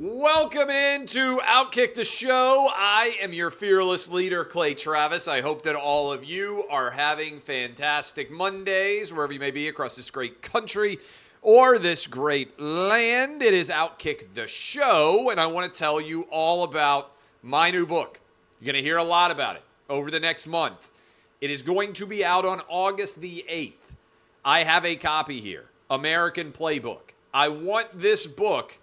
Welcome into OutKick the show. I am your fearless leader, Clay Travis. I hope that all of you are having fantastic Mondays, wherever you may be across this great country or this great land. It is OutKick the show, and I want to tell you all about my new book. You're going to hear a lot about it over the next month. It is going to be out on August the 8th. I have a copy here, American Playbook. I want this book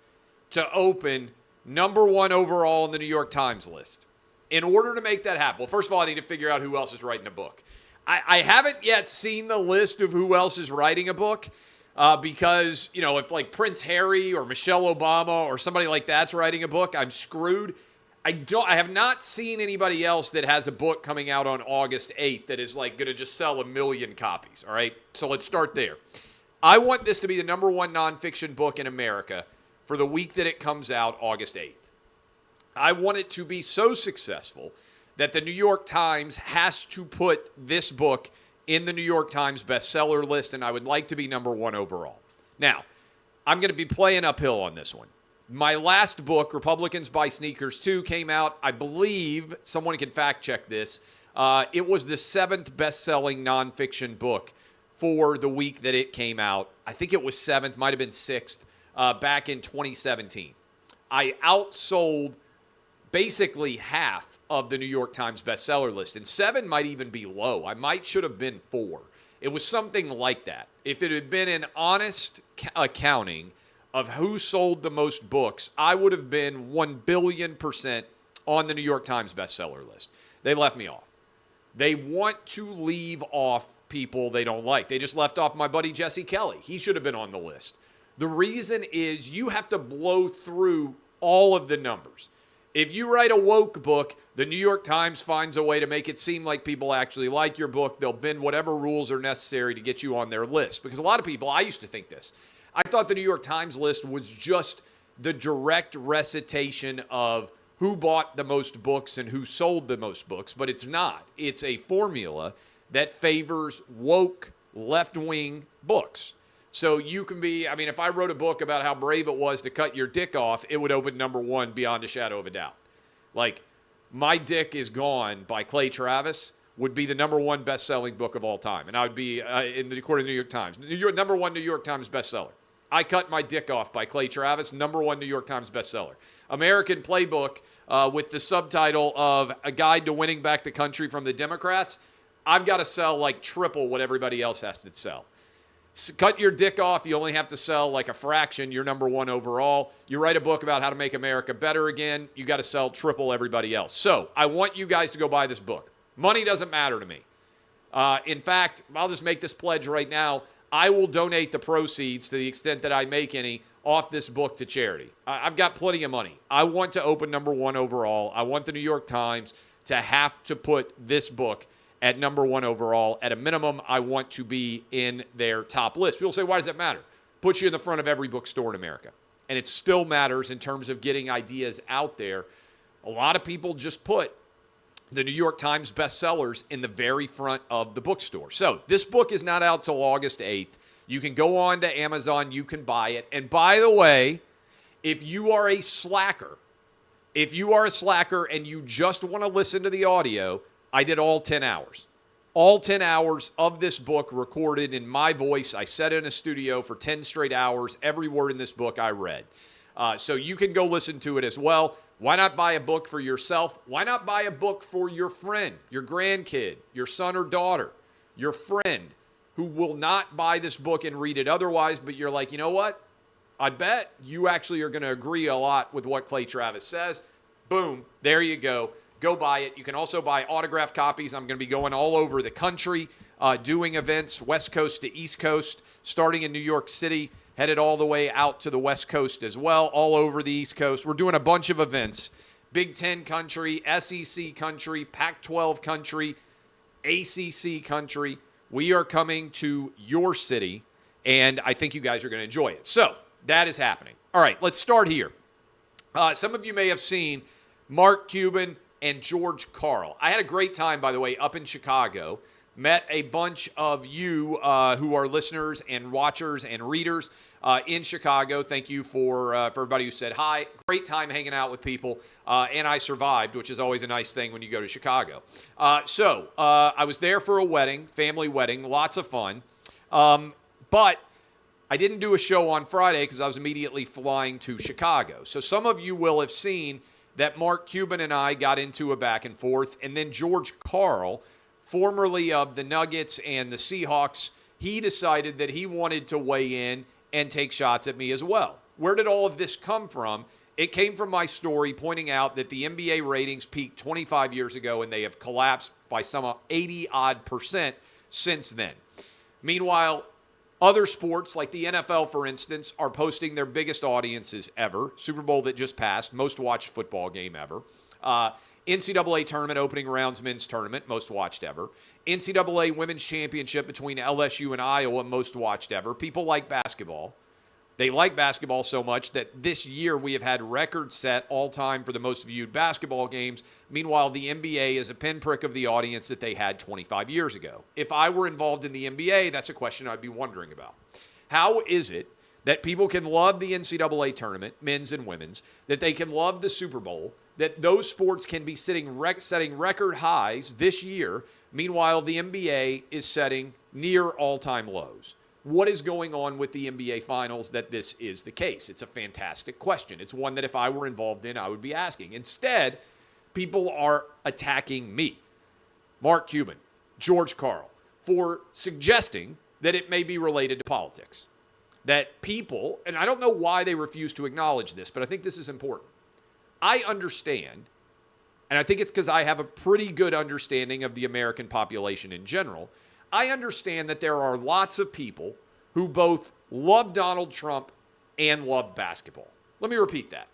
to open number one overall in the New York Times list. In order to make that happen, well, first of all, I need to figure out who else is writing a book. I haven't yet seen the list of who else is writing a book because, you know, if like Prince Harry or Michelle Obama or somebody like that's writing a book, I'm screwed. I have not seen anybody else that has a book coming out on August 8th that is like going to just sell 1 million copies, all right? So let's start there. I want this to be the number one nonfiction book in America for the week that it comes out, August 8th. I want it to be so successful that the New York Times has to put this book in the New York Times bestseller list, and I would like to be number one overall. Now, I'm going to be playing uphill on this one. My last book, Republicans Buy Sneakers 2, came out, I believe, someone can fact check this, it was the 7th best-selling nonfiction book for the week that it came out. I think it was 7th, might have been 6th. Back in 2017. I outsold basically half of the New York Times bestseller list, and 7 might even be low. I should have been 4. It was something like that. If it had been an honest accounting of who sold the most books, I would have been 1,000,000,000% on the New York Times bestseller list. They left me off. They want to leave off people they don't like. They just left off my buddy Jesse Kelly. He should have been on the list. The reason is you have to blow through all of the numbers. If you write a woke book, the New York Times finds a way to make it seem like people actually like your book. They'll bend whatever rules are necessary to get you on their list. Because a lot of people, I used to think this. I thought the New York Times list was just the direct recitation of who bought the most books and who sold the most books. But it's not. It's a formula that favors woke, left-wing books. So you can be, I mean, if I wrote a book about how brave it was to cut your dick off, it would open number one beyond a shadow of a doubt. Like, My Dick is Gone by Clay Travis would be the number one best-selling book of all time. And I would be, according to the New York Times, number one New York Times bestseller. I Cut My Dick Off by Clay Travis, number one New York Times bestseller. American Playbook with the subtitle of A Guide to Winning Back the Country from the Democrats, I've got to sell like triple what everybody else has to sell. Cut your dick off, you only have to sell like a fraction. You're number one overall. You write a book about how to make America better again, you got to sell triple everybody else. So I want you guys to go buy this book. Money doesn't matter to me. In fact, I'll just make this pledge right now. I will donate the proceeds to the extent that I make any off this book to charity. I've got plenty of money. I want to open number one overall. I want the New York Times to have to put this book at number one overall. At a minimum, I want to be in their top list. People say, why does that matter? Puts you in the front of every bookstore in America. And it still matters in terms of getting ideas out there. A lot of people just put the New York Times bestsellers in the very front of the bookstore. So this book is not out till August 8th. You can go on to Amazon. You can buy it. And by the way, if you are a slacker and you just want to listen to the audio, I did all 10 hours. All 10 hours of this book recorded in my voice. I sat in a studio for 10 straight hours. Every word in this book I read. So you can go listen to it as well. Why not buy a book for yourself? Why not buy a book for your friend, your grandkid, your son or daughter, your friend who will not buy this book and read it otherwise, but you're like, you know what? I bet you actually are going to agree a lot with what Clay Travis says. Boom, there you go. Go buy it. You can also buy autographed copies. I'm going to be going all over the country, doing events, West Coast to East Coast, starting in New York City, headed all the way out to the West Coast as well, all over the East Coast. We're doing a bunch of events. Big Ten country, SEC country, Pac-12 country, ACC country. We are coming to your city, and I think you guys are going to enjoy it. So that is happening. All right, let's start here. Some of you may have seen Mark Cuban and George Karl. I had a great time, by the way, up in Chicago Met a bunch of you who are listeners and watchers and readers in Chicago. Thank you for everybody who said hi. Great time hanging out with people. And I survived, which is always a nice thing when you go to Chicago. So I was there for a wedding, family wedding, lots of fun. But I didn't do a show on Friday because I was immediately flying to Chicago. So some of you will have seen that Mark Cuban and I got into a back and forth. And then George Karl, formerly of the Nuggets and the Seahawks, he decided that he wanted to weigh in and take shots at me as well. Where did all of this come from? It came from my story pointing out that the NBA ratings peaked 25 years ago and they have collapsed by some 80-odd% since then. Meanwhile, other sports like the NFL, for instance, are posting their biggest audiences ever. Super Bowl that just passed, most watched football game ever. NCAA tournament, opening rounds men's tournament, most watched ever. NCAA women's championship between LSU and Iowa, most watched ever. People like basketball. They like basketball so much that this year we have had records set all time for the most viewed basketball games. Meanwhile, the NBA is a pinprick of the audience that they had 25 years ago. If I were involved in the NBA, that's a question I'd be wondering about. How is it that people can love the NCAA tournament, men's and women's, that they can love the Super Bowl, that those sports can be setting record highs this year, meanwhile the NBA is setting near all-time lows? What is going on with the NBA Finals that this is the case? It's a fantastic question. It's one that if I were involved in, I would be asking. Instead, people are attacking me, Mark Cuban, George Karl, for suggesting that it may be related to politics. That people, and I don't know why they refuse to acknowledge this, but I think this is important. I understand, and I think it's because I have a pretty good understanding of the American population in general. I understand that there are lots of people who both love Donald Trump and love basketball. Let me repeat that.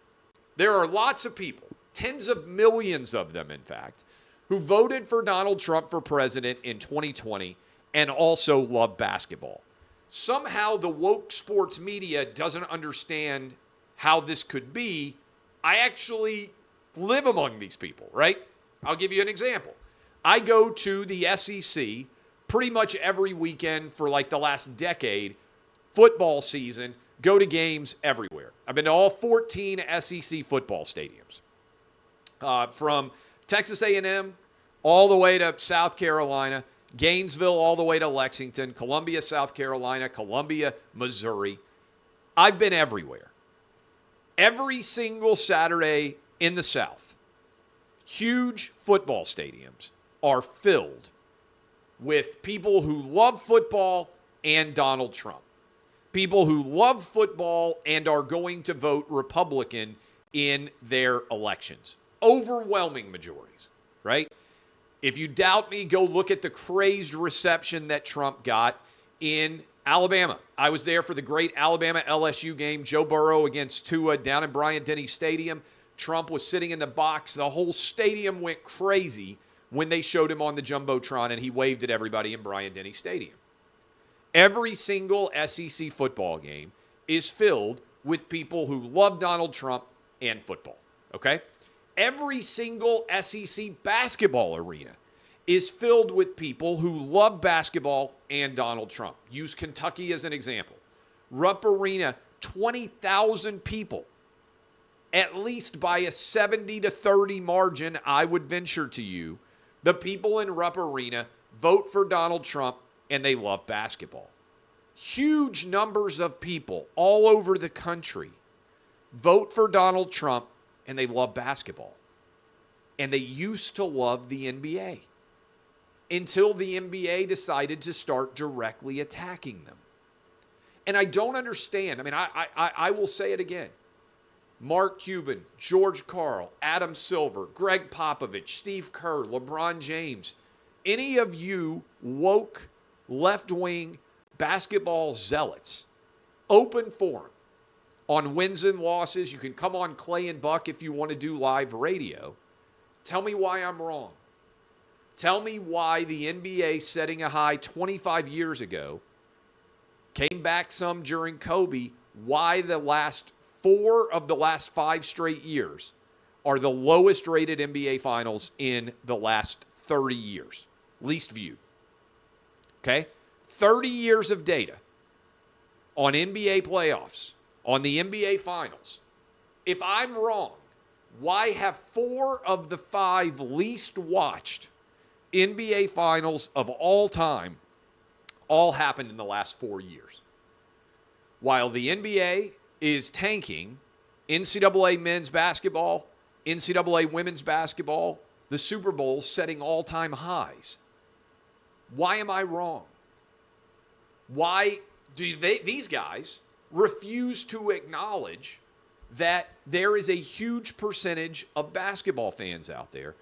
There are lots of people, tens of millions of them, in fact, who voted for Donald Trump for president in 2020 and also love basketball. Somehow the woke sports media doesn't understand how this could be. I actually live among these people, right? I'll give you an example. I go to the SEC pretty much every weekend for like the last decade, football season, go to games everywhere. I've been to all 14 SEC football stadiums. From Texas A&M all the way to South Carolina, Gainesville all the way to Lexington, Columbia, South Carolina, Columbia, Missouri. I've been everywhere. Every single Saturday in the South, huge football stadiums are filled with people who love football and Donald Trump. People who love football and are going to vote Republican in their elections. Overwhelming majorities, right? If you doubt me, go look at the crazed reception that Trump got in Alabama. I was there for the great Alabama LSU game, Joe Burrow against Tua down in Bryant-Denny Stadium. Trump was sitting in the box. The whole stadium went crazy when they showed him on the Jumbotron and he waved at everybody in Bryant-Denny Stadium. Every single SEC football game is filled with people who love Donald Trump and football, okay? Every single SEC basketball arena is filled with people who love basketball and Donald Trump. Use Kentucky as an example. Rupp Arena, 20,000 people. At least by a 70-30 margin, I would venture to you, the people in Rupp Arena vote for Donald Trump and they love basketball. Huge numbers of people all over the country vote for Donald Trump and they love basketball. And they used to love the NBA until the NBA decided to start directly attacking them. And I don't understand. I mean, I will say it again. Mark Cuban, George Karl, Adam Silver, Greg Popovich, Steve Kerr, LeBron James, any of you woke, left-wing basketball zealots, open forum on wins and losses. You can come on Clay and Buck if you want to do live radio. Tell me why I'm wrong. Tell me why the NBA setting a high 25 years ago, came back some during Kobe, why the last 4 of the last 5 straight years are the lowest rated NBA finals in the last 30 years. Least viewed. Okay? 30 years of data on NBA playoffs, on the NBA finals. If I'm wrong, why have 4 of the 5 least watched NBA finals of all time all happened in the last 4 years? While the NBA is tanking, NCAA men's basketball, NCAA women's basketball, the Super Bowl setting all-time highs. Why am I wrong? Why do these guys refuse to acknowledge that there is a huge percentage of basketball fans out there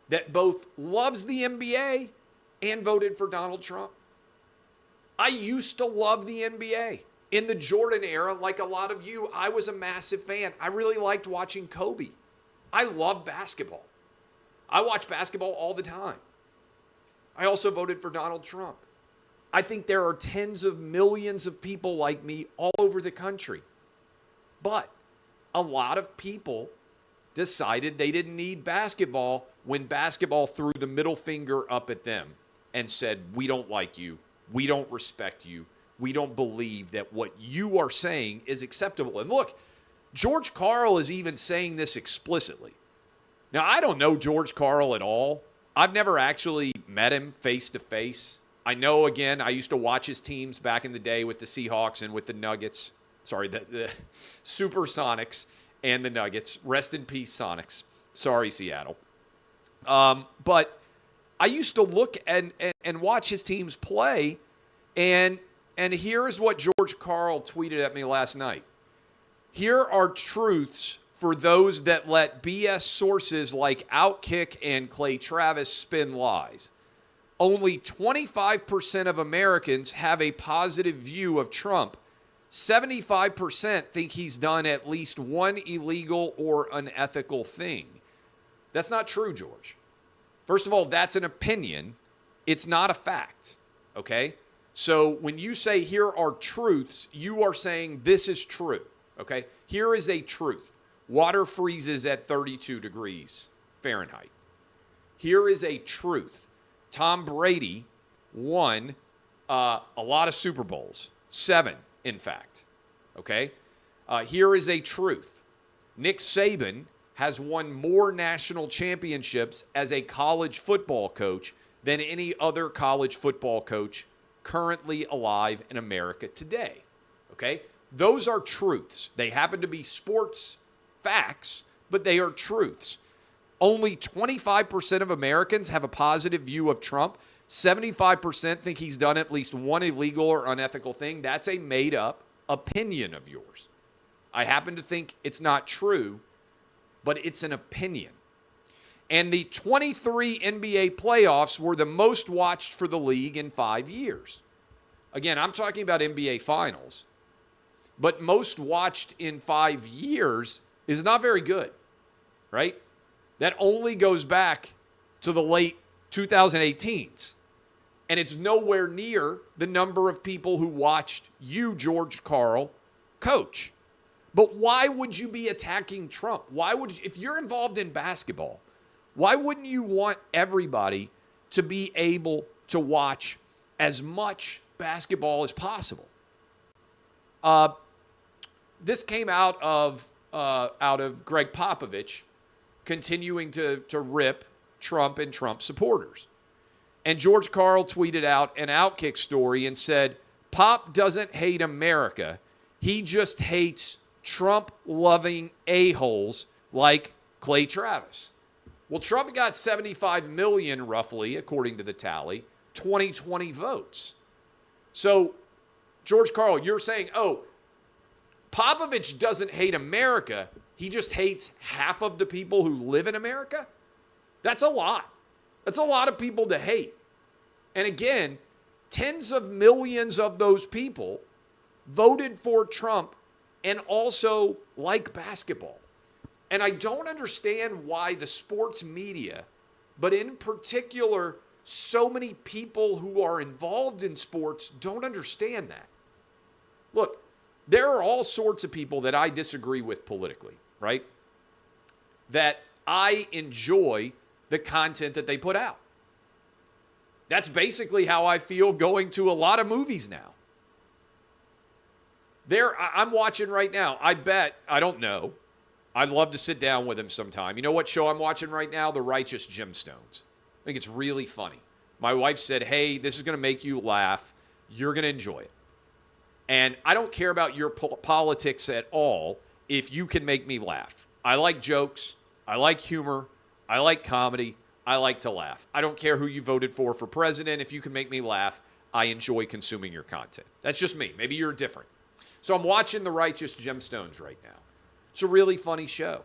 that both loves the NBA and voted for Donald Trump? I used to love the NBA. In the Jordan era, like a lot of you, I was a massive fan. I really liked watching Kobe. I love basketball. I watch basketball all the time. I also voted for Donald Trump. I think there are tens of millions of people like me all over the country. But a lot of people decided they didn't need basketball when basketball threw the middle finger up at them and said, we don't like you. We don't respect you. We don't believe that what you are saying is acceptable. And look, George Karl is even saying this explicitly. Now, I don't know George Karl at all. I've never actually met him face to face. I know, again, I used to watch his teams back in the day with the Seahawks and with the Nuggets. Sorry, the Supersonics and the Nuggets. Rest in peace, Sonics. Sorry, Seattle. But I used to look and watch his teams play, and here's what George Karl tweeted at me last night. Here are truths for those that let BS sources like OutKick and Clay Travis spin lies. Only 25% of Americans have a positive view of Trump. 75% think he's done at least one illegal or unethical thing. That's not true, George. First of all, that's an opinion. It's not a fact, okay? So when you say here are truths, you are saying this is true, okay? Here is a truth. Water freezes at 32 degrees Fahrenheit. Here is a truth. Tom Brady won a lot of Super Bowls, 7, in fact, okay? Here is a truth. Nick Saban has won more national championships as a college football coach than any other college football coach currently alive in America today, okay? Those are truths. They happen to be sports facts, but they are truths. Only 25% of Americans have a positive view of Trump. 75% think he's done at least one illegal or unethical thing. That's a made-up opinion of yours. I happen to think it's not true, but it's an opinion. And the 23 NBA playoffs were the most watched for the league in 5 years. Again, I'm talking about NBA finals. But most watched in 5 years is not very good, right? That only goes back to the late 2018s. And it's nowhere near the number of people who watched you, George Karl, coach. But why would you be attacking Trump? If you're involved in basketball, why wouldn't you want everybody to be able to watch as much basketball as possible? This came out of Greg Popovich continuing to rip Trump and Trump supporters. And George Karl tweeted out an OutKick story and said, Pop doesn't hate America. He just hates Trump-loving a-holes like Clay Travis. Well, Trump got 75 million, roughly, according to the tally, 2020 votes. So, George Karl, you're saying, Popovich doesn't hate America. He just hates half of the people who live in America? That's a lot. That's a lot of people to hate. And again, tens of millions of those people voted for Trump and also like basketball. And I don't understand why the sports media, but in particular, so many people who are involved in sports don't understand that. Look, there are all sorts of people that I disagree with politically, right? That I enjoy the content that they put out. That's basically how I feel going to a lot of movies now. I'm watching right now. I don't know. I'd love to sit down with him sometime. You know what show I'm watching right now? The Righteous Gemstones. I think it's really funny. My wife said, hey, this is going to make you laugh. You're going to enjoy it. And I don't care about your politics at all if you can make me laugh. I like jokes. I like humor. I like comedy. I like to laugh. I don't care who you voted for president. If you can make me laugh, I enjoy consuming your content. That's just me. Maybe you're different. So I'm watching The Righteous Gemstones right now. It's a really funny show.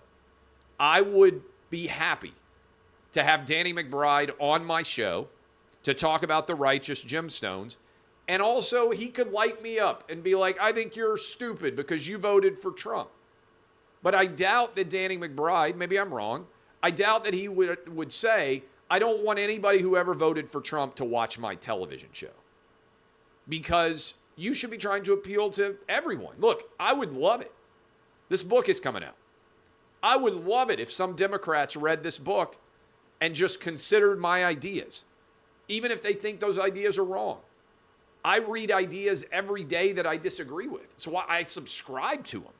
I would be happy to have Danny McBride on my show to talk about The Righteous Gemstones. And also, he could light me up and be like, I think you're stupid because you voted for Trump. But I doubt that Danny McBride, maybe I'm wrong, I doubt that he would say, I don't want anybody who ever voted for Trump to watch my television show. Because you should be trying to appeal to everyone. Look, I would love it. This book is coming out. I would love it if some Democrats read this book and just considered my ideas, even if they think those ideas are wrong. I read ideas every day that I disagree with. That's why I subscribe to them.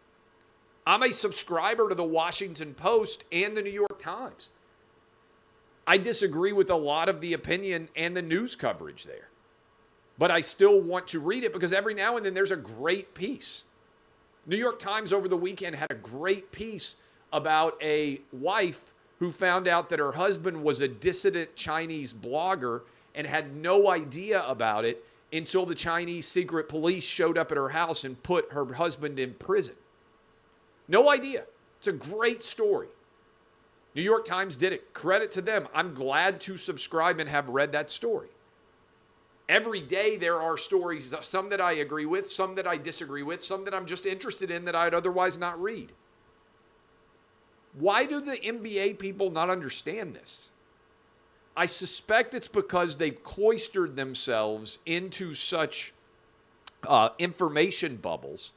I'm a subscriber to the Washington Post and the New York Times. I disagree with a lot of the opinion and the news coverage there. But I still want to read it because every now and then there's a great piece. New York Times over the weekend had a great piece about a wife who found out that her husband was a dissident Chinese blogger and had no idea about it until the Chinese secret police showed up at her house and put her husband in prison. No idea. It's a great story. New York Times did it. Credit to them. I'm glad to subscribe and have read that story. Every day there are stories, some that I agree with, some that I disagree with, some that I'm just interested in that I'd otherwise not read. Why do the NBA people not understand this? I suspect it's because they've cloistered themselves into such information bubbles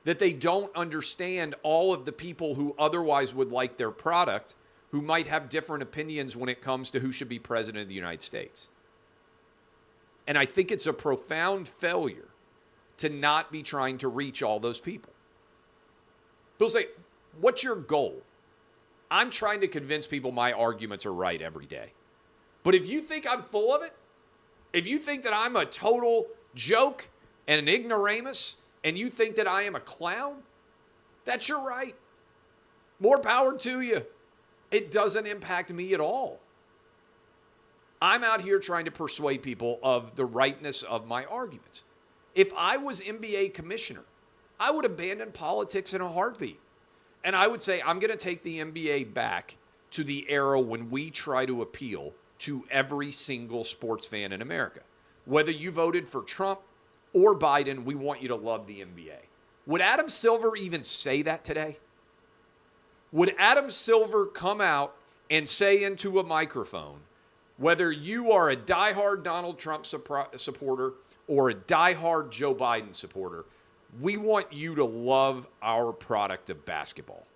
that they don't understand all of the people who otherwise would like their product, who might have different opinions when it comes to who should be president of the United States. And I think it's a profound failure to not be trying to reach all those people. People say, what's your goal? I'm trying to convince people my arguments are right every day. But if you think I'm full of it, if you think that I'm a total joke and an ignoramus, and you think that I am a clown, that's your right. More power to you. It doesn't impact me at all. I'm out here trying to persuade people of the rightness of my arguments. If I was NBA commissioner, I would abandon politics in a heartbeat. And I would say, I'm going to take the NBA back to the era when we try to appeal to every single sports fan in America. Whether you voted for Trump or Biden, we want you to love the NBA. Would Adam Silver even say that today? Would Adam Silver come out and say into a microphone, whether you are a diehard Donald Trump supporter or a diehard Joe Biden supporter, we want you to love our product of basketball?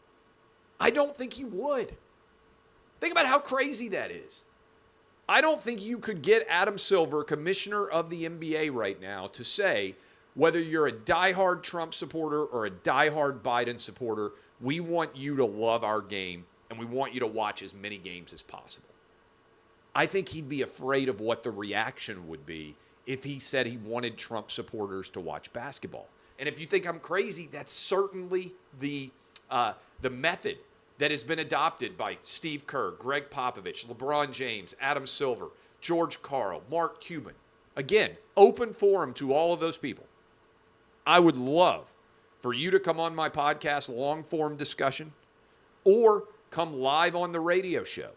I don't think he would. Think about how crazy that is. I don't think you could get Adam Silver, commissioner of the NBA right now, to say, whether you're a diehard Trump supporter or a diehard Biden supporter, we want you to love our game and we want you to watch as many games as possible. I think he'd be afraid of what the reaction would be if he said he wanted Trump supporters to watch basketball. And if you think I'm crazy, that's certainly the method that has been adopted by Steve Kerr, Greg Popovich, LeBron James, Adam Silver, George Karl, Mark Cuban. Again, open forum to all of those people. I would love for you to come on my podcast, long-form discussion, or come live on the radio show.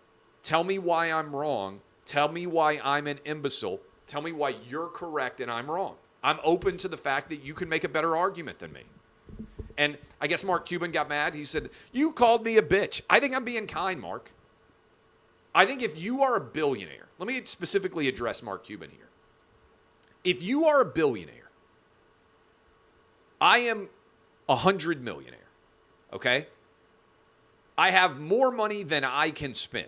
Tell me why I'm wrong. Tell me why I'm an imbecile. Tell me why you're correct and I'm wrong. I'm open to the fact that you can make a better argument than me. And I guess Mark Cuban got mad. He said, you called me a bitch. I think I'm being kind, Mark. I think if you are a billionaire, let me specifically address Mark Cuban here. If you are a billionaire, I am 100 millionaire, okay? I have more money than I can spend.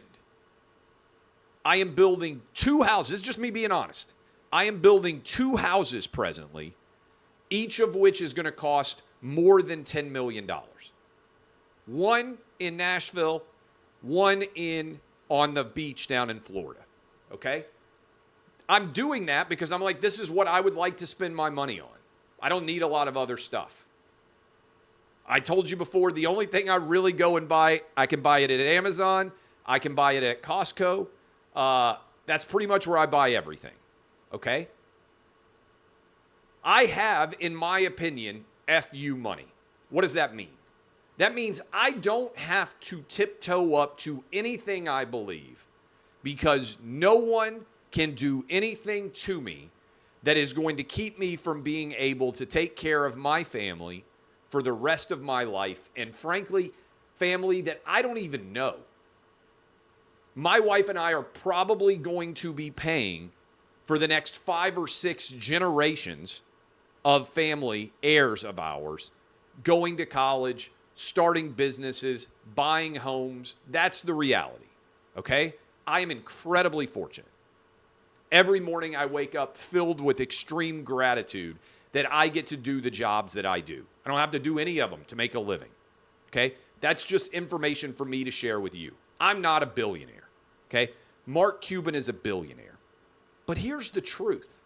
I am building 2 houses. This is just me being honest. I am building 2 houses presently, each of which is going to cost more than $10 million. One in Nashville, one on the beach down in Florida. Okay? I'm doing that because I'm like, this is what I would like to spend my money on. I don't need a lot of other stuff. I told you before, the only thing I really go and buy, I can buy it at Amazon. I can buy it at Costco. That's pretty much where I buy everything. Okay? I have, in my opinion, FU money. What does that mean? That means I don't have to tiptoe up to anything I believe because no one can do anything to me that is going to keep me from being able to take care of my family for the rest of my life, and frankly, family that I don't even know. My wife and I are probably going to be paying for the next 5 or 6 generations of family, heirs of ours, going to college, starting businesses, buying homes. That's the reality, okay? I am incredibly fortunate. Every morning I wake up filled with extreme gratitude that I get to do the jobs that I do. I don't have to do any of them to make a living, okay? That's just information for me to share with you. I'm not a billionaire, okay? Mark Cuban is a billionaire. But here's the truth.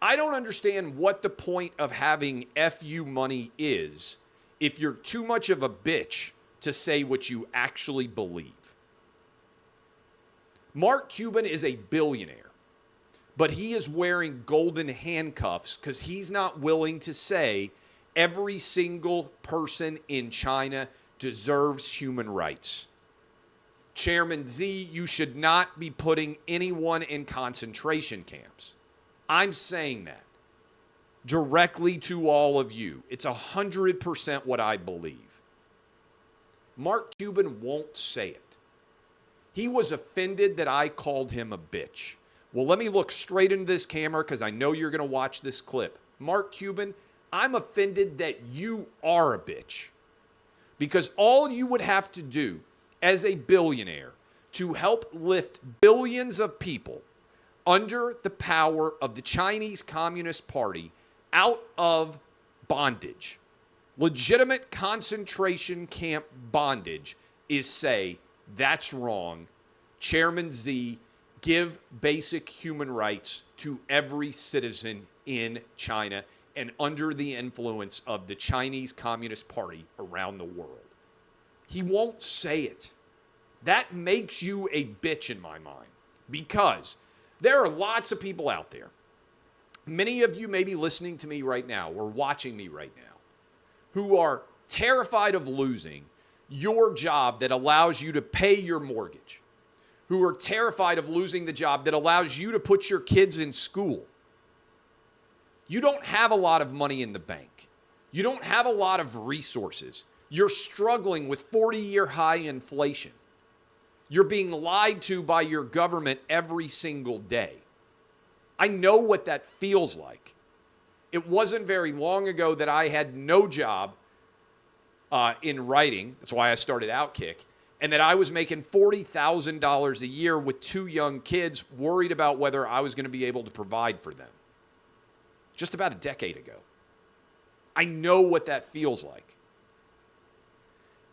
I don't understand what the point of having FU money is if you're too much of a bitch to say what you actually believe. Mark Cuban is a billionaire, but he is wearing golden handcuffs because he's not willing to say every single person in China deserves human rights. Chairman Xi, you should not be putting anyone in concentration camps. I'm saying that directly to all of you. It's 100% what I believe. Mark Cuban won't say it. He was offended that I called him a bitch. Well, let me look straight into this camera because I know you're going to watch this clip. Mark Cuban, I'm offended that you are a bitch. Because all you would have to do as a billionaire to help lift billions of people under the power of the Chinese Communist Party out of bondage, legitimate concentration camp bondage, is say, that's wrong. Chairman Xi, give basic human rights to every citizen in China and under the influence of the Chinese Communist Party around the world. He won't say it. That makes you a bitch in my mind because there are lots of people out there. Many of you may be listening to me right now or watching me right now who are terrified of losing your job that allows you to pay your mortgage, who are terrified of losing the job that allows you to put your kids in school. You don't have a lot of money in the bank. You don't have a lot of resources. You're struggling with 40-year high inflation. You're being lied to by your government every single day. I know what that feels like. It wasn't very long ago that I had no job in writing. That's why I started OutKick. And that I was making $40,000 a year with 2 young kids, worried about whether I was going to be able to provide for them. Just about a decade ago. I know what that feels like.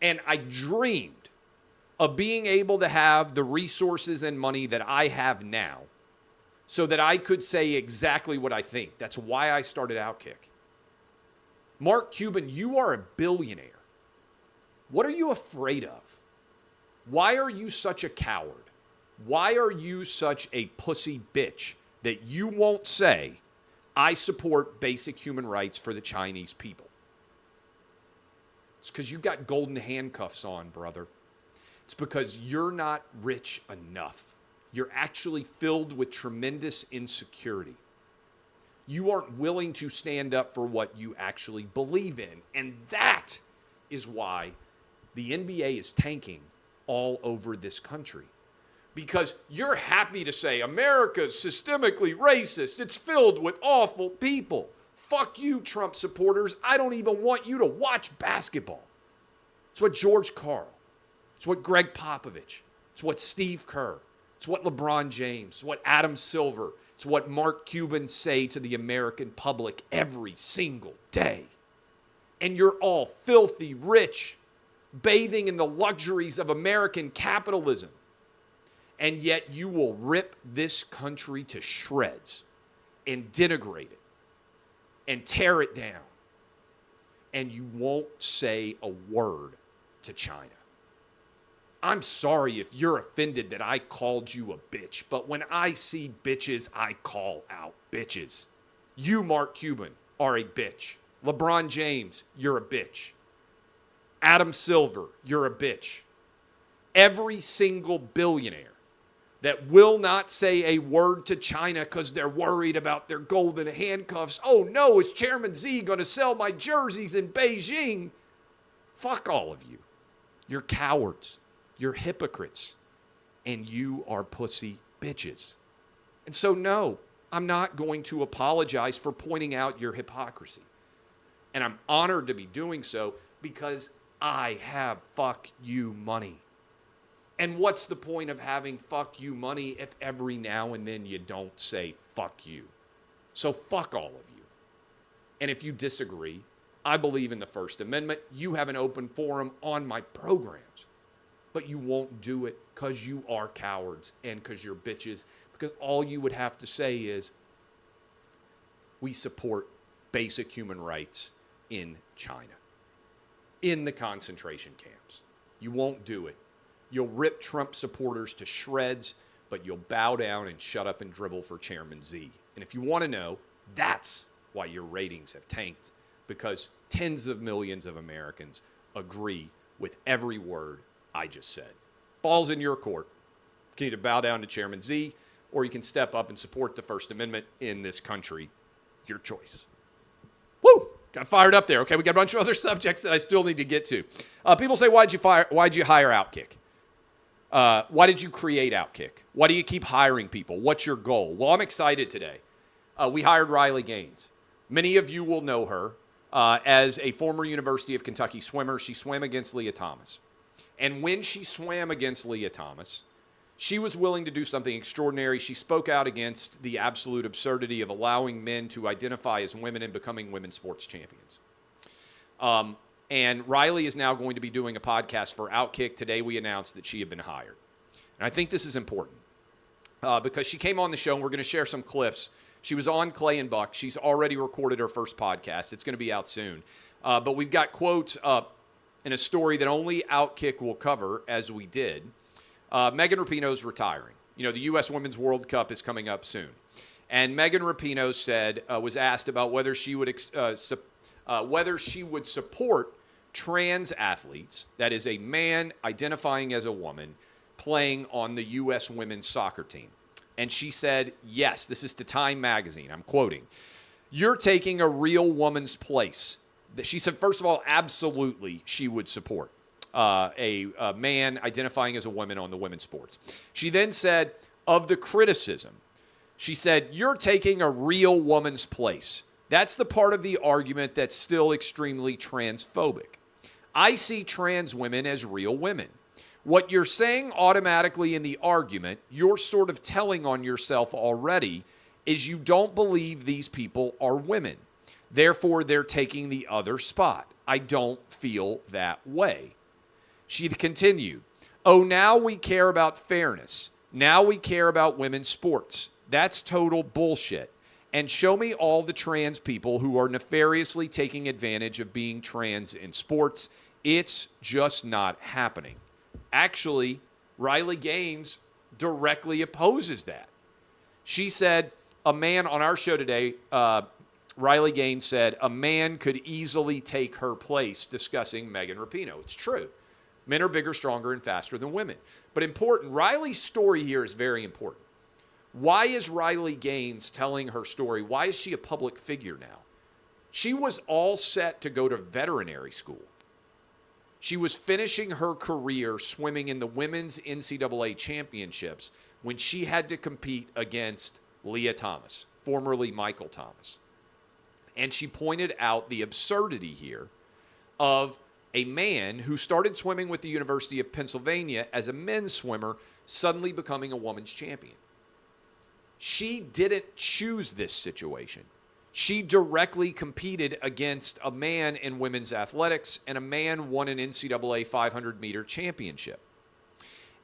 And I dreamed of being able to have the resources and money that I have now so that I could say exactly what I think. That's why I started OutKick. Mark Cuban, you are a billionaire. What are you afraid of? Why are you such a coward? Why are you such a pussy bitch that you won't say, I support basic human rights for the Chinese people? It's because you got golden handcuffs on, brother. It's because you're not rich enough. You're actually filled with tremendous insecurity. You aren't willing to stand up for what you actually believe in. And that is why the NBA is tanking all over this country. Because you're happy to say America's systemically racist. It's filled with awful people. Fuck you, Trump supporters. I don't even want you to watch basketball. It's what George Karl. It's what Greg Popovich. It's what Steve Kerr. It's what LeBron James, what Adam Silver, it's what Mark Cuban say to the American public every single day. And you're all filthy rich, bathing in the luxuries of American capitalism. And yet you will rip this country to shreds and denigrate it and tear it down. And you won't say a word to China. I'm sorry if you're offended that I called you a bitch, but when I see bitches, I call out bitches. You, Mark Cuban, are a bitch. LeBron James, you're a bitch. Adam Silver, you're a bitch. Every single billionaire that will not say a word to China because they're worried about their golden handcuffs. Oh no, is Chairman Xi going to sell my jerseys in Beijing? Fuck all of you. You're cowards. You're hypocrites. And you are pussy bitches. And so no, I'm not going to apologize for pointing out your hypocrisy. And I'm honored to be doing so because I have fuck you money. And what's the point of having fuck you money if every now and then you don't say fuck you? So fuck all of you. And if you disagree, I believe in the First Amendment. You have an open forum on my programs. But you won't do it because you are cowards and because you're bitches. Because all you would have to say is, we support basic human rights in China, in the concentration camps. You won't do it. You'll rip Trump supporters to shreds, but you'll bow down and shut up and dribble for Chairman Xi. And if you want to know, that's why your ratings have tanked, because tens of millions of Americans agree with every word I just said. Ball's in your court. You can either bow down to Chairman Xi, or you can step up and support the First Amendment in this country. Your choice. Woo! Got fired up there. Okay, we got a bunch of other subjects that I still need to get to. People say, why'd you hire OutKick? Why did you create OutKick? Why do you keep hiring people? What's your goal? Well, I'm excited today. We hired Riley Gaines. Many of you will know her as a former University of Kentucky swimmer. She swam against Leah Thomas. And when she swam against Leah Thomas, she was willing to do something extraordinary. She spoke out against the absolute absurdity of allowing men to identify as women and becoming women's sports champions. And Riley is now going to be doing a podcast for OutKick. Today we announced that she had been hired. And I think this is important because she came on the show, and we're going to share some clips. She was on Clay and Buck. She's already recorded her first podcast. It's going to be out soon. But we've got quotes in a story that only OutKick will cover, as we did. Megan Rapinoe's retiring. You know, the U.S. Women's World Cup is coming up soon. And Megan Rapinoe was asked about whether she would support trans athletes, that is a man identifying as a woman, playing on the U.S. women's soccer team. And she said, yes, this is to Time magazine. I'm quoting, "You're taking a real woman's place." She said, first of all, absolutely she would support a man identifying as a woman on the women's sports. She then said, of the criticism, she said, "You're taking a real woman's place." That's the part of the argument that's still extremely transphobic. I see trans women as real women. What you're saying automatically in the argument, you're sort of telling on yourself already, is you don't believe these people are women. Therefore, they're taking the other spot. I don't feel that way. She continued, "Oh, now we care about fairness. Now we care about women's sports. That's total bullshit. And show me all the trans people who are nefariously taking advantage of being trans in sports. It's just not happening." Actually, Riley Gaines directly opposes that. She said, a man on our show today, Riley Gaines said, a man could easily take her place, discussing Megan Rapinoe. It's true. Men are bigger, stronger, and faster than women. But important, Riley's story here is very important. Why is Riley Gaines telling her story? Why is she a public figure now? She was all set to go to veterinary school. She was finishing her career swimming in the women's NCAA championships when she had to compete against Leah Thomas, formerly Michael Thomas. And she pointed out the absurdity here of a man who started swimming with the University of Pennsylvania as a men's swimmer suddenly becoming a women's champion. She didn't choose this situation. She directly competed against a man in women's athletics, and a man won an NCAA 500-meter championship.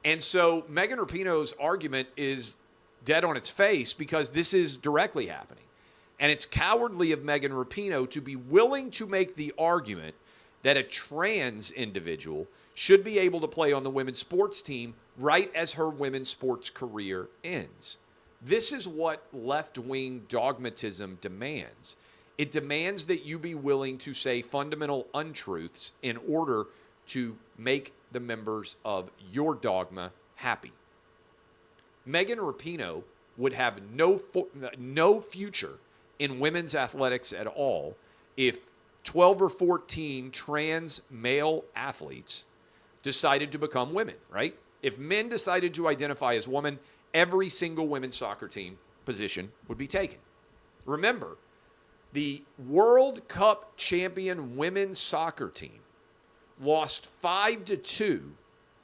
And so Megan Rapinoe's argument is dead on its face because this is directly happening. And it's cowardly of Megan Rapinoe to be willing to make the argument that a trans individual should be able to play on the women's sports team right as her women's sports career ends. This is what left-wing dogmatism demands. It demands that you be willing to say fundamental untruths in order to make the members of your dogma happy. Megan Rapinoe would have no future in women's athletics at all if 12 or 14 trans male athletes decided to become women, right? If men decided to identify as women, every single women's soccer team position would be taken. Remember, the World Cup champion women's soccer team lost 5-2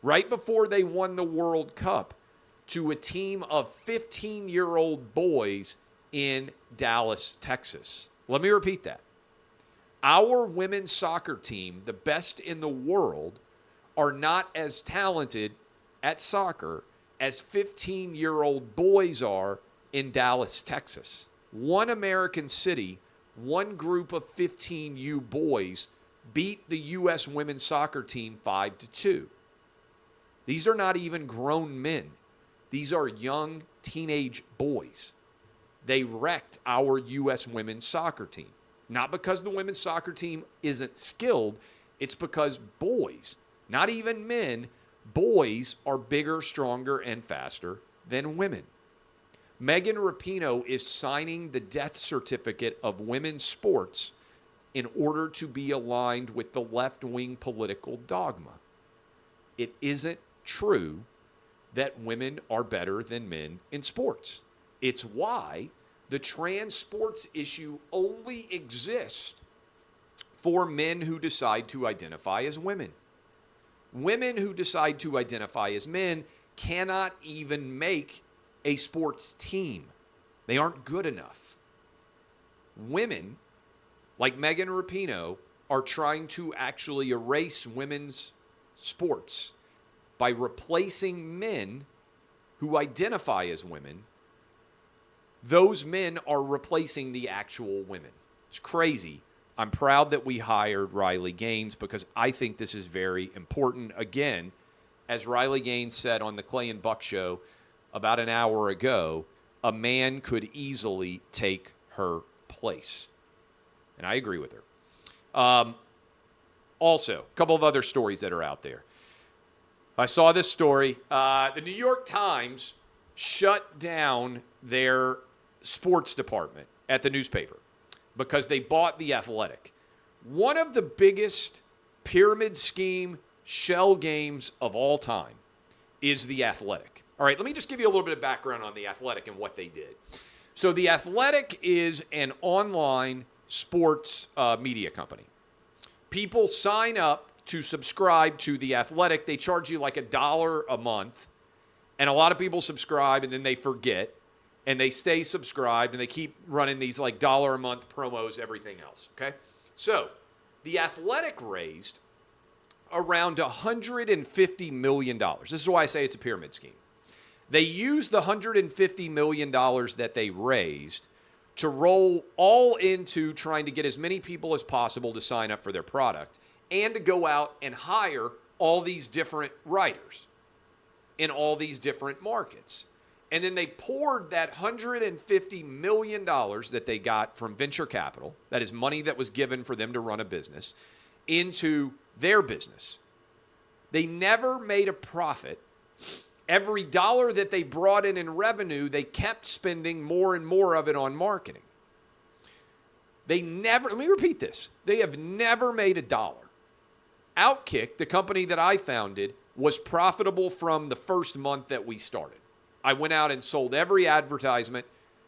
right before they won the World Cup to a team of 15-year-old boys in Dallas, Texas. Let me repeat that. Our women's soccer team, the best in the world, are not as talented at soccer as 15-year-old boys are in Dallas, Texas. One American city, one group of 15U boys beat the U.S. women's soccer team 5-2. These are not even grown men. These are young teenage boys. They wrecked our U.S. women's soccer team. Not because the women's soccer team isn't skilled, it's because boys, not even men, boys are bigger, stronger, and faster than women. Megan Rapinoe is signing the death certificate of women's sports in order to be aligned with the left-wing political dogma. It isn't true that women are better than men in sports. It's why the trans sports issue only exists for men who decide to identify as women. Women who decide to identify as men cannot even make a sports team. They aren't good enough. Women, like Megan Rapinoe, are trying to actually erase women's sports by replacing men who identify as women. Those men are replacing the actual women. It's crazy. I'm proud that we hired Riley Gaines because I think this is very important. Again, as Riley Gaines said on the Clay and Buck show about an hour ago, a man could easily take her place. And I agree with her. Also, a couple of other stories that are out there. I saw this story. The New York Times shut down their sports department at the newspaper because they bought The Athletic. One of the biggest pyramid scheme shell games of all time is The Athletic. All right, let me just give you a little bit of background on The Athletic and what they did. So The Athletic is an online sports media company. People sign up to subscribe to The Athletic. They charge you like $1 a month, and a lot of people subscribe and then they forget, and they stay subscribed, and they keep running these like $1 a month promos, everything else, okay? So The Athletic raised around $150 million. This is why I say it's a pyramid scheme. They used the $150 million that they raised to roll all into trying to get as many people as possible to sign up for their product and to go out and hire all these different writers in all these different markets. And then they poured that $150 million that they got from venture capital, that is money that was given for them to run a business, into their business. They never made a profit. Every dollar that they brought in revenue, they kept spending more and more of it on marketing. They never, let me repeat this, they have never made a dollar. OutKick, the company that I founded, was profitable from the first month that we started. I went out and sold every advertisement.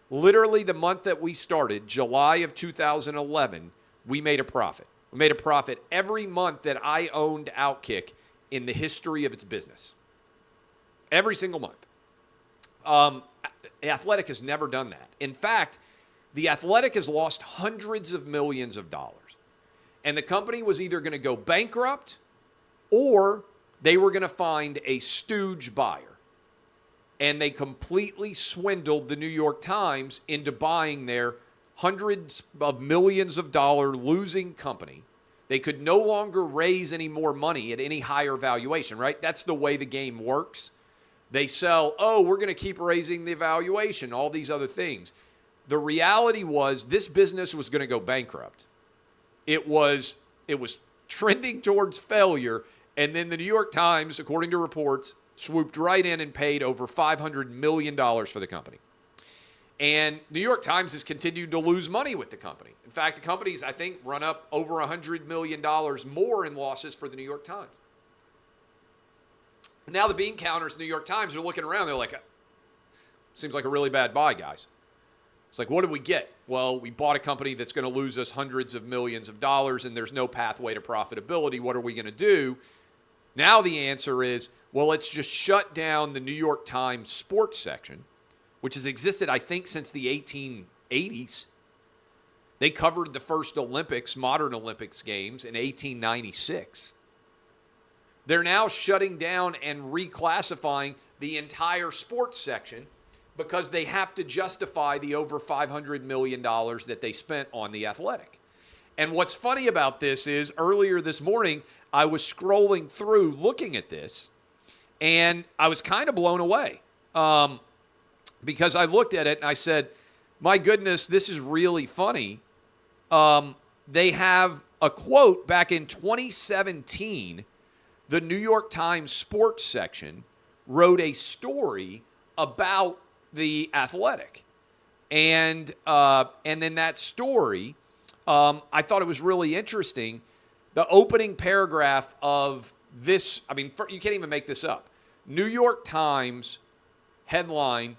Literally the month that we started, July of 2011, we made a profit. We made a profit every month that I owned OutKick in the history of its business. Every single month. The Athletic has never done that. In fact, the Athletic has lost hundreds of millions of dollars. And the company was either going to go bankrupt or they were going to find a stooge buyer. And they completely swindled the New York Times into buying their hundreds of millions of dollar losing company. They could no longer raise any more money at any higher valuation, right? That's the way the game works. They sell, we're going to keep raising the valuation, all these other things. The reality was this business was going to go bankrupt. It was trending towards failure, and then the New York Times, according to reports, swooped right in and paid over $500 million for the company. And New York Times has continued to lose money with the company. In fact, the company's, I think, run up over $100 million more in losses for the New York Times. Now the bean counters in the New York Times are looking around. They're like, seems like a really bad buy, guys. It's like, what did we get? Well, we bought a company that's going to lose us hundreds of millions of dollars, and there's no pathway to profitability. What are we going to do? Now the answer is, well, let's just shut down the New York Times sports section, which has existed, I think, since the 1880s. They covered the first Olympics, modern Olympics games, in 1896. They're now shutting down and reclassifying the entire sports section because they have to justify the over $500 million that they spent on the Athletic. And what's funny about this is earlier this morning, I was scrolling through looking at this, and I was kind of blown away because I looked at it and I said, my goodness, this is really funny. They have a quote back in 2017. The New York Times sports section wrote a story about the Athletic. And then that story, I thought it was really interesting. The opening paragraph of this, you can't even make this up. New York Times headline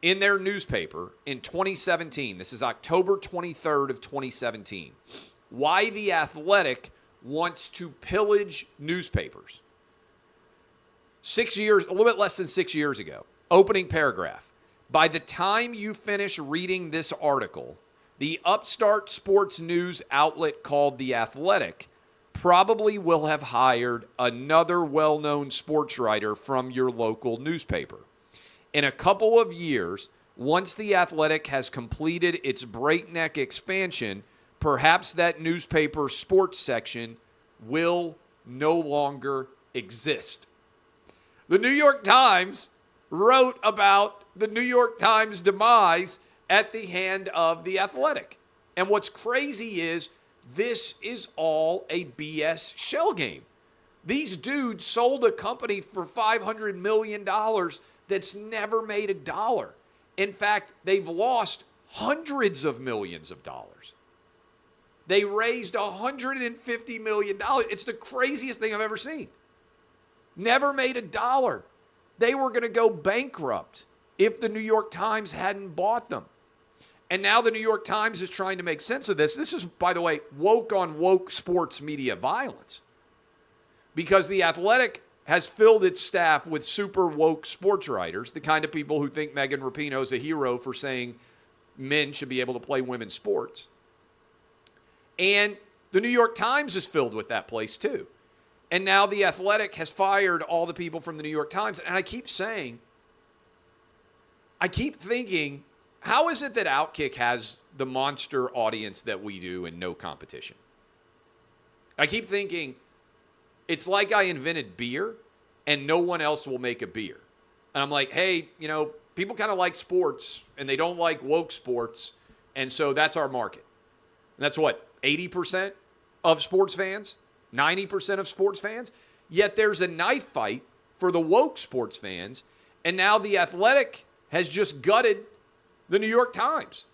in their newspaper in 2017. This is October 23rd of 2017. Why the Athletic wants to pillage newspapers. 6 years, a little bit less than 6 years ago. Opening paragraph. By the time you finish reading this article, the upstart sports news outlet called The Athletic probably will have hired another well-known sports writer from your local newspaper. In a couple of years, once The Athletic has completed its breakneck expansion, perhaps that newspaper's sports section will no longer exist. The New York Times wrote about the New York Times demise at the hand of The Athletic. And what's crazy is this is all a BS shell game. These dudes sold a company for $500 million that's never made a dollar. In fact, they've lost hundreds of millions of dollars. They raised $150 million. It's the craziest thing I've ever seen. Never made a dollar. They were going to go bankrupt if the New York Times hadn't bought them. And now the New York Times is trying to make sense of this. This is, by the way, woke on woke sports media violence. Because The Athletic has filled its staff with super woke sports writers, the kind of people who think Megan Rapinoe's a hero for saying men should be able to play women's sports. And the New York Times is filled with that place too. And now The Athletic has fired all the people from the New York Times. And I keep thinking, how is it that OutKick has the monster audience that we do and no competition? I keep thinking, it's like I invented beer and no one else will make a beer. And I'm like, hey, people kind of like sports and they don't like woke sports. And so that's our market. And that's what, 80% of sports fans? 90% of sports fans? Yet there's a knife fight for the woke sports fans. And now The Athletic has just gutted the New York Times.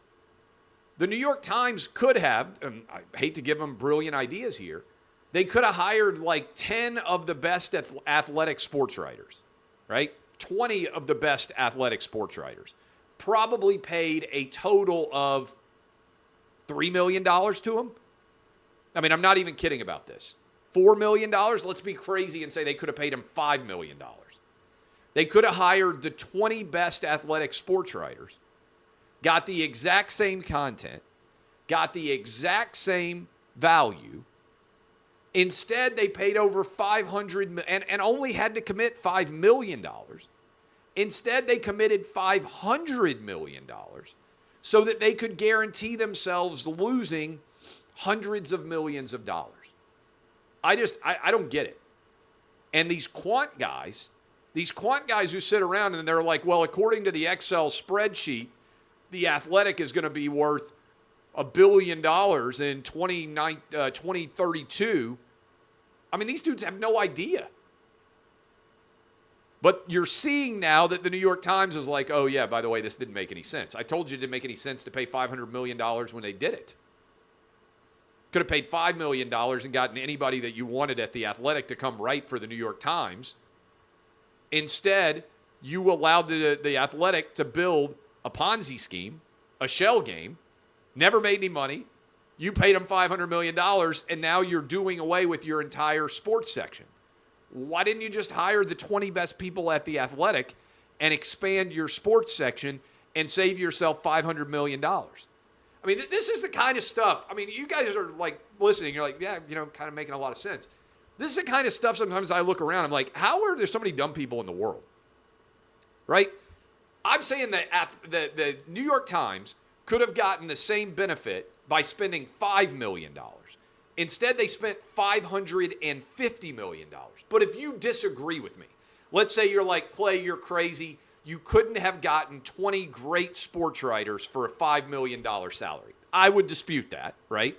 The New York Times could have, and I hate to give them brilliant ideas here, they could have hired like 10 of the best athletic sports writers, right? 20 of the best athletic sports writers. Probably paid a total of $3 million to them. I mean, I'm not even kidding about this. $4 million, let's be crazy and say they could have paid him $5 million. They could have hired the 20 best athletic sports writers, got the exact same content, got the exact same value. Instead, they paid over $500 and only had to commit $5 million. Instead, they committed $500 million so that they could guarantee themselves losing hundreds of millions of dollars. I don't get it. And these quant guys who sit around and they're like, well, according to the Excel spreadsheet, the Athletic is going to be worth $1 billion in 2032. I mean, these dudes have no idea. But you're seeing now that the New York Times is like, oh, yeah, by the way, this didn't make any sense. I told you it didn't make any sense to pay $500 million when they did it. Could have paid $5 million and gotten anybody that you wanted at The Athletic to come write for the New York Times. Instead, you allowed the Athletic to build a Ponzi scheme, a shell game, never made any money. You paid them $500 million, and now you're doing away with your entire sports section. Why didn't you just hire the 20 best people at The Athletic and expand your sports section and save yourself $500 million? I mean, this is the kind of stuff. I mean, you guys are like listening. You're like, yeah, kind of making a lot of sense. This is the kind of stuff sometimes I look around. I'm like, how are there so many dumb people in the world? Right? I'm saying that the New York Times could have gotten the same benefit by spending $5 million. Instead, they spent $550 million. But if you disagree with me, let's say you're like, Clay, you're crazy. You couldn't have gotten 20 great sports writers for a $5 million salary. I would dispute that, right?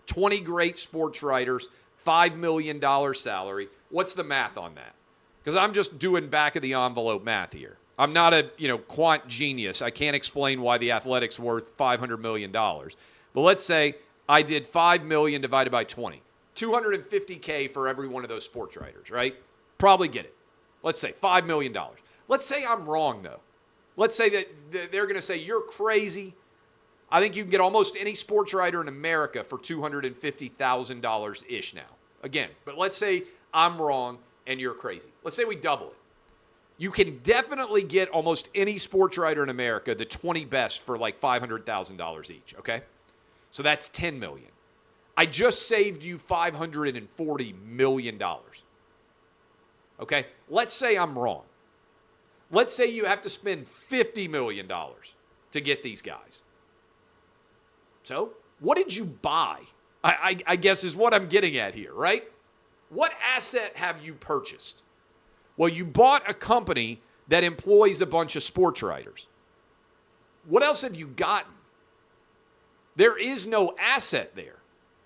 20 great sports writers, $5 million salary. What's the math on that? Because I'm just doing back of the envelope math here. I'm not a quant genius. I can't explain why the Athletic's worth $500 million. But let's say I did $5 million divided by 20. $250K for every one of those sports writers, right? Probably get it. Let's say $5 million. Let's say I'm wrong, though. Let's say that they're going to say, you're crazy. I think you can get almost any sports writer in America for $250,000-ish now. Again, but let's say I'm wrong and you're crazy. Let's say we double it. You can definitely get almost any sports writer in America, the 20 best, for like $500,000 each, okay? So that's $10 million. I just saved you $540 million. Okay? Let's say I'm wrong. Let's say you have to spend $50 million to get these guys. So, what did you buy? I guess is what I'm getting at here, right? What asset have you purchased? Well, you bought a company that employs a bunch of sports writers. What else have you gotten? There is no asset there.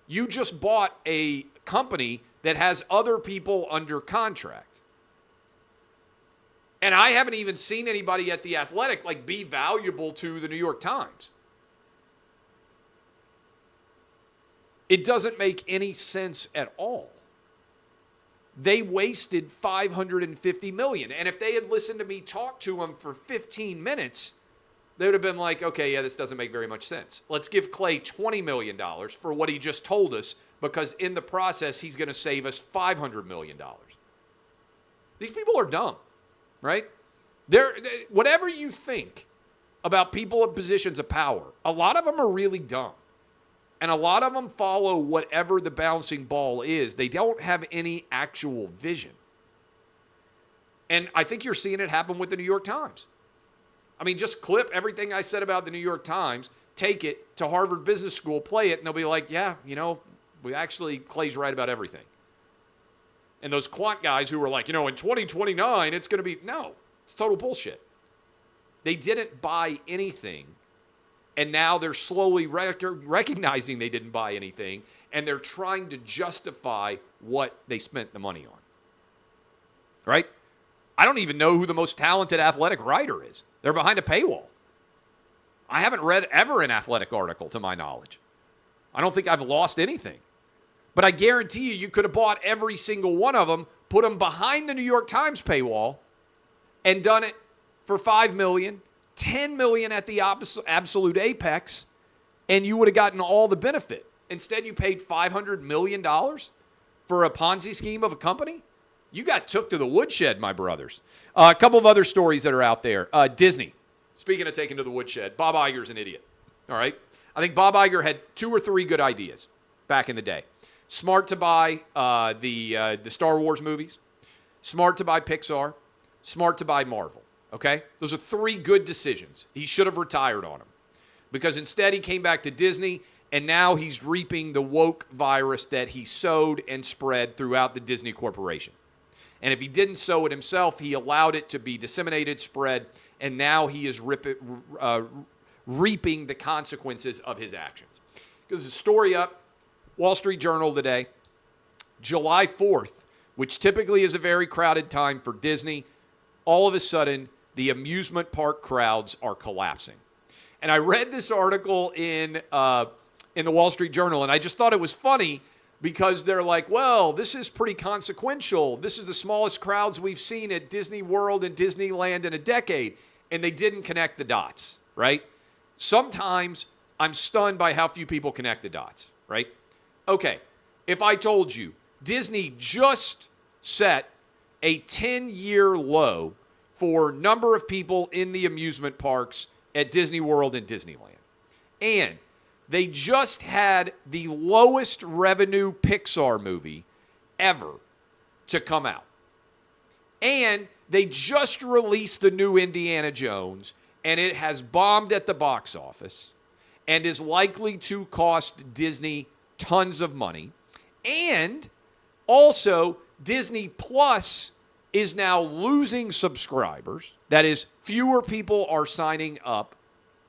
You just bought a company that has other people under contract. And I haven't even seen anybody at The Athletic like be valuable to the New York Times. It doesn't make any sense at all. They wasted $550 million. And if they had listened to me talk to them for 15 minutes, they would have been like, okay, yeah, this doesn't make very much sense. Let's give Clay $20 million for what he just told us, because in the process, he's going to save us $500 million. These people are dumb, right? Whatever you think about people in positions of power, a lot of them are really dumb. And a lot of them follow whatever the bouncing ball is. They don't have any actual vision. And I think you're seeing it happen with the New York Times. I mean, just clip everything I said about the New York Times, take it to Harvard Business School, play it, and they'll be like, yeah, Clay's right about everything. And those quant guys who were like, in 2029, it's going to be, no, it's total bullshit. They didn't buy anything. And now they're slowly recognizing they didn't buy anything, and they're trying to justify what they spent the money on. Right? I don't even know who the most talented athletic writer is. They're behind a paywall. I haven't read ever an athletic article, to my knowledge. I don't think I've lost anything. But I guarantee you could have bought every single one of them, put them behind the New York Times paywall, and done it for $5 million, $10 million at the absolute apex, and you would have gotten all the benefit. Instead, you paid $500 million for a Ponzi scheme of a company? You got took to the woodshed, my brothers. A couple of other stories that are out there. Disney. Speaking of taken to the woodshed, Bob Iger's an idiot. All right? I think Bob Iger had 2 or 3 good ideas back in the day. Smart to buy the Star Wars movies. Smart to buy Pixar. Smart to buy Marvel. Okay? Those are 3 good decisions. He should have retired on them. Because instead he came back to Disney, and now he's reaping the woke virus that he sowed and spread throughout the Disney Corporation. And if he didn't sow it himself, he allowed it to be disseminated, spread, and now he is reaping the consequences of his actions. Because the story up, Wall Street Journal today, July 4th, which typically is a very crowded time for Disney, all of a sudden, the amusement park crowds are collapsing. And I read this article in the Wall Street Journal, and I just thought it was funny because they're like, well, this is pretty consequential. This is the smallest crowds we've seen at Disney World and Disneyland in a decade. And they didn't connect the dots, right? Sometimes I'm stunned by how few people connect the dots, right? Okay, if I told you Disney just set a 10-year low for number of people in the amusement parks at Disney World and Disneyland, and they just had the lowest revenue Pixar movie ever to come out. And they just released the new Indiana Jones, and it has bombed at the box office and is likely to cost Disney tons of money. And also, Disney Plus is now losing subscribers. That is, fewer people are signing up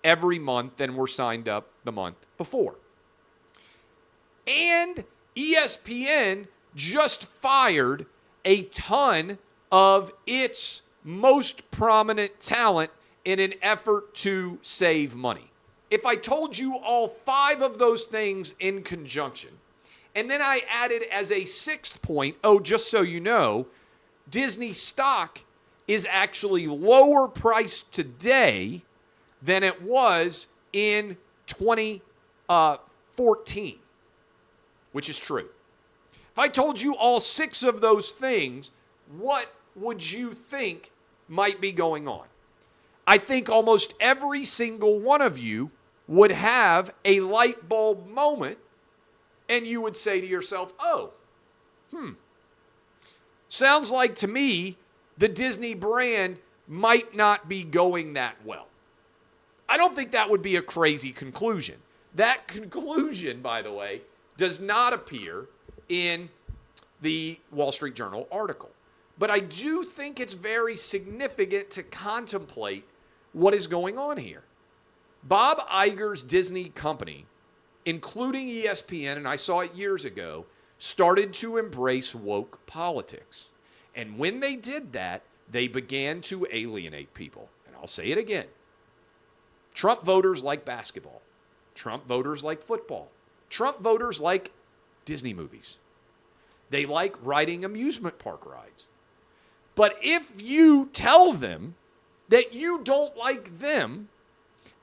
every month than were signed up the month before. And ESPN just fired a ton of its most prominent talent in an effort to save money. If I told you all 5 of those things in conjunction, and then I added as a 6th point, just so you know, Disney stock is actually lower priced today than it was in 2014, which is true. If I told you all 6 of those things, what would you think might be going on? I think almost every single one of you would have a light bulb moment, and you would say to yourself, sounds like to me the Disney brand might not be going that well. I don't think that would be a crazy conclusion. That conclusion, by the way, does not appear in the Wall Street Journal article. But I do think it's very significant to contemplate what is going on here. Bob Iger's Disney company, including ESPN, and I saw it years ago, started to embrace woke politics. And when they did that, they began to alienate people. And I'll say it again. Trump voters like basketball. Trump voters like football. Trump voters like Disney movies. They like riding amusement park rides. But if you tell them that you don't like them,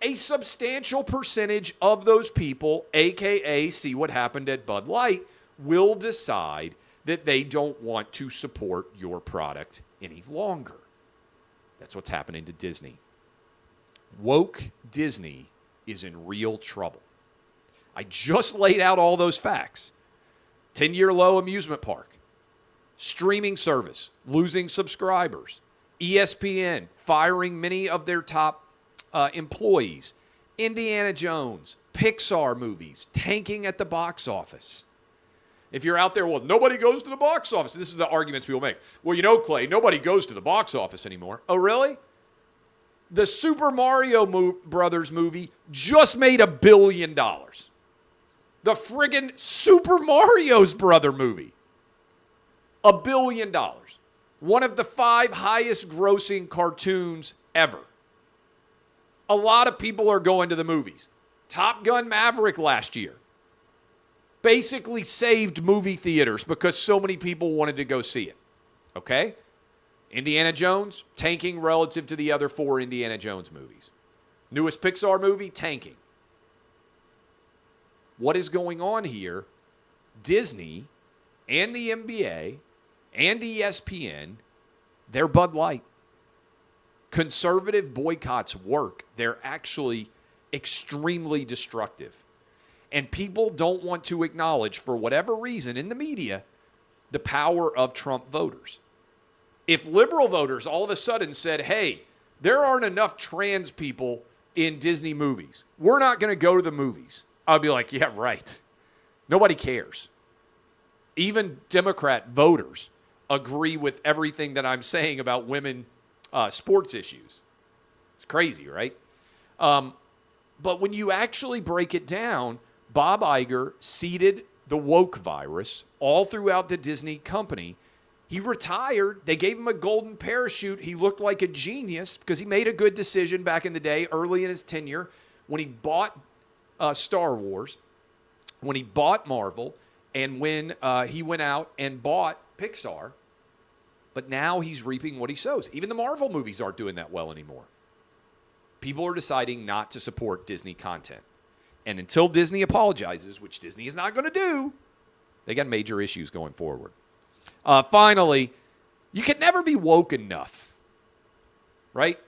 a substantial percentage of those people, aka see what happened at Bud Light, will decide that they don't want to support your product any longer. That's what's happening to Disney. Woke Disney is in real trouble. I just laid out all those facts. 10-year low amusement park. Streaming service, losing subscribers. ESPN firing many of their top employees. Indiana Jones, Pixar movies tanking at the box office. If you're out there, well, nobody goes to the box office. This is the arguments people make. Well, you know, Clay, nobody goes to the box office anymore. Oh, really? The Super Mario Brothers movie just made $1 billion. The friggin' Super Mario's brother movie. $1 billion. One of the 5 highest grossing cartoons ever. A lot of people are going to the movies. Top Gun Maverick last year basically saved movie theaters because so many people wanted to go see it. Okay? Indiana Jones, tanking relative to the other 4 Indiana Jones movies. Newest Pixar movie, tanking. what is going on here, Disney and the NBA and ESPN, they're Bud Light. Conservative boycotts work. They're actually extremely destructive. And people don't want to acknowledge, for whatever reason in the media, the power of Trump voters. If liberal voters all of a sudden said, hey, there aren't enough trans people in Disney movies, we're not going to go to the movies, I'd be like, yeah, right. Nobody cares. Even Democrat voters agree with everything that I'm saying about women sports issues. It's crazy, right? But when you actually break it down, Bob Iger seeded the woke virus all throughout the Disney company. He retired. They gave him a golden parachute. He looked like a genius because he made a good decision back in the day, early in his tenure, when he bought Star Wars, when he bought Marvel, and when he went out and bought Pixar. But now he's reaping what he sows. Even the Marvel movies aren't doing that well anymore. People are deciding not to support Disney content. And until Disney apologizes, which Disney is not going to do, they got major issues going forward. Finally, you can never be woke enough, right?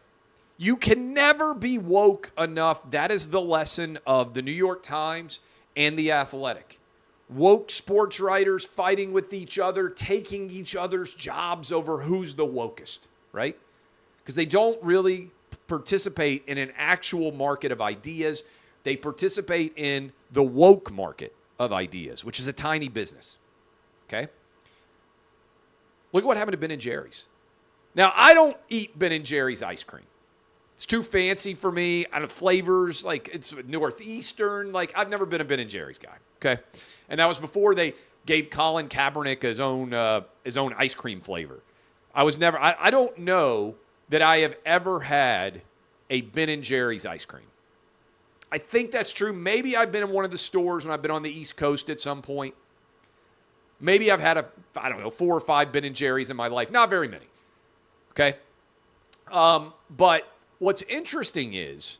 You can never be woke enough. That is the lesson of the New York Times and The Athletic. Woke sports writers fighting with each other, taking each other's jobs over who's the wokest, right? Because they don't really participate in an actual market of ideas. They participate in the woke market of ideas, which is a tiny business, okay? Look at what happened to Ben & Jerry's. Now, I don't eat Ben & Jerry's ice cream. It's too fancy for me. I don't flavors, like it's Northeastern. Like I've never been a Ben & Jerry's guy, okay? And that was before they gave Colin Kaepernick his own ice cream flavor. I don't know that I have ever had a Ben & Jerry's ice cream. I think that's true. Maybe I've been in one of the stores when I've been on the East Coast at some point. Maybe I've had 4 or 5 Ben & Jerry's in my life. Not very many. Okay? But what's interesting is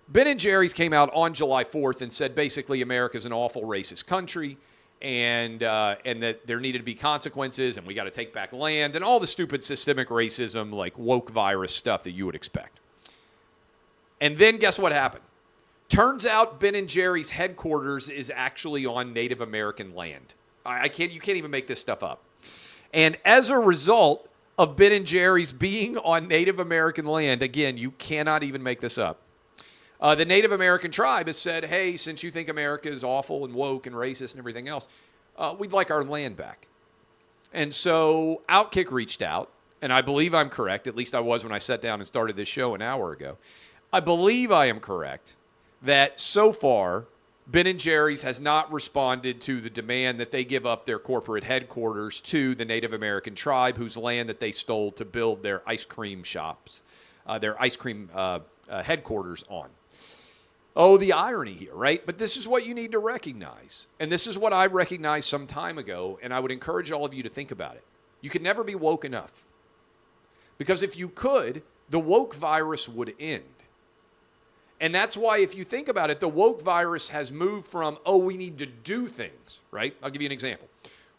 Ben & Jerry's came out on July 4th and said basically America's an awful racist country and that there needed to be consequences and we got to take back land and all the stupid systemic racism like woke virus stuff that you would expect. And then guess what happened? Turns out Ben & Jerry's headquarters is actually on Native American land. You can't even make this stuff up. And as a result of Ben & Jerry's being on Native American land, again, you cannot even make this up. The Native American tribe has said, hey, since you think America is awful and woke and racist and everything else, we'd like our land back. And so OutKick reached out, and I believe I'm correct. At least I was when I sat down and started this show an hour ago. I believe I am correct that so far Ben & Jerry's has not responded to the demand that they give up their corporate headquarters to the Native American tribe whose land that they stole to build their ice cream shops, their ice cream headquarters on. Oh, the irony here, right? But this is what you need to recognize. And this is what I recognized some time ago, and I would encourage all of you to think about it. You can never be woke enough. Because if you could, the woke virus would end. And that's why, if you think about it, the woke virus has moved from, we need to do things, right? I'll give you an example.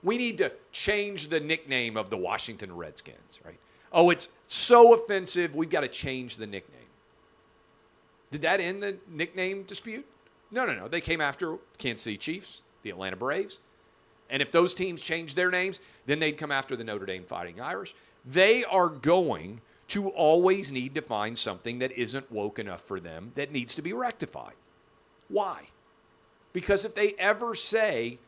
We need to change the nickname of the Washington Redskins, right? Oh, it's so offensive, we've got to change the nickname. Did that end the nickname dispute? No. They came after Kansas City Chiefs, the Atlanta Braves. And if those teams changed their names, then they'd come after the Notre Dame Fighting Irish. They are going to always need to find something that isn't woke enough for them that needs to be rectified. Why? Because if they ever say,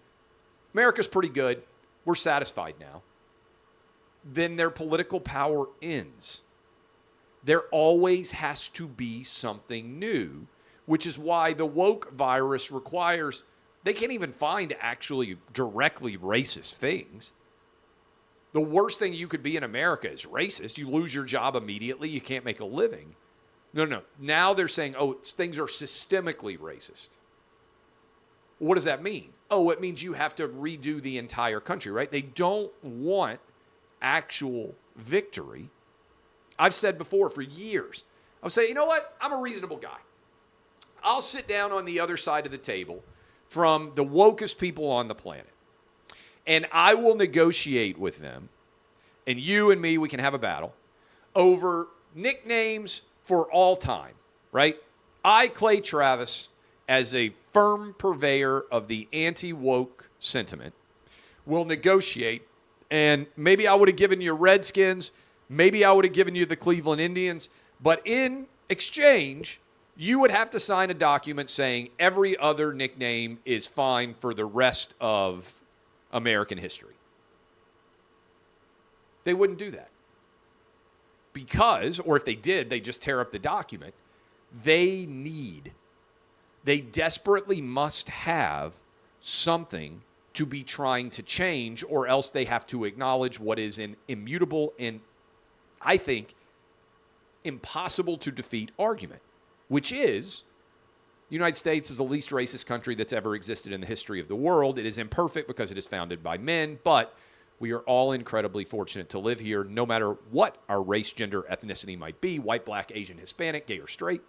America's pretty good, we're satisfied now, then their political power ends. There always has to be something new, which is why the woke virus requires, they can't even find actually directly racist things. The worst thing you could be in America is racist. You lose your job immediately. You can't make a living. No. Now they're saying, things are systemically racist. What does that mean? It means you have to redo the entire country, right? They don't want actual victory. I've said before for years, I'll say, you know what? I'm a reasonable guy. I'll sit down on the other side of the table from the wokest people on the planet. And I will negotiate with them, and you and me, we can have a battle over nicknames for all time, right? I, Clay Travis, as a firm purveyor of the anti-woke sentiment, will negotiate. And maybe I would have given you Redskins, maybe I would have given you the Cleveland Indians, but in exchange, you would have to sign a document saying every other nickname is fine for the rest of American history. They wouldn't do that. Because, or if they did, they just tear up the document. They desperately must have something to be trying to change, or else they have to acknowledge what is an immutable and, I think, impossible to defeat argument, which is the United States is the least racist country that's ever existed in the history of the world. It is imperfect because it is founded by men, but we are all incredibly fortunate to live here, no matter what our race, gender, ethnicity might be, white, black, Asian, Hispanic, gay or straight,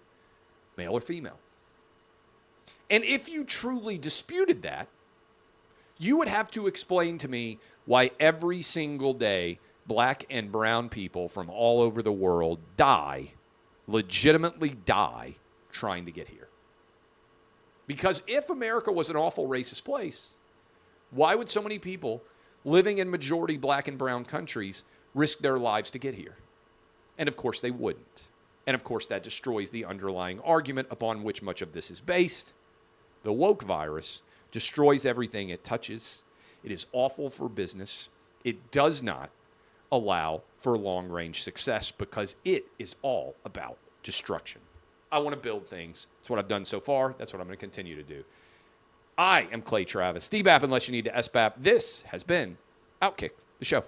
male or female. And if you truly disputed that, you would have to explain to me why every single day black and brown people from all over the world legitimately die, trying to get here. Because if America was an awful racist place, why would so many people living in majority black and brown countries risk their lives to get here? And of course they wouldn't. And of course that destroys the underlying argument upon which much of this is based. The woke virus destroys everything it touches. It is awful for business. It does not allow for long-range success because it is all about destruction. I want to build things. That's what I've done so far. That's what I'm going to continue to do. I am Clay Travis. DBAP unless you need to SBAP. This has been OutKick, the show.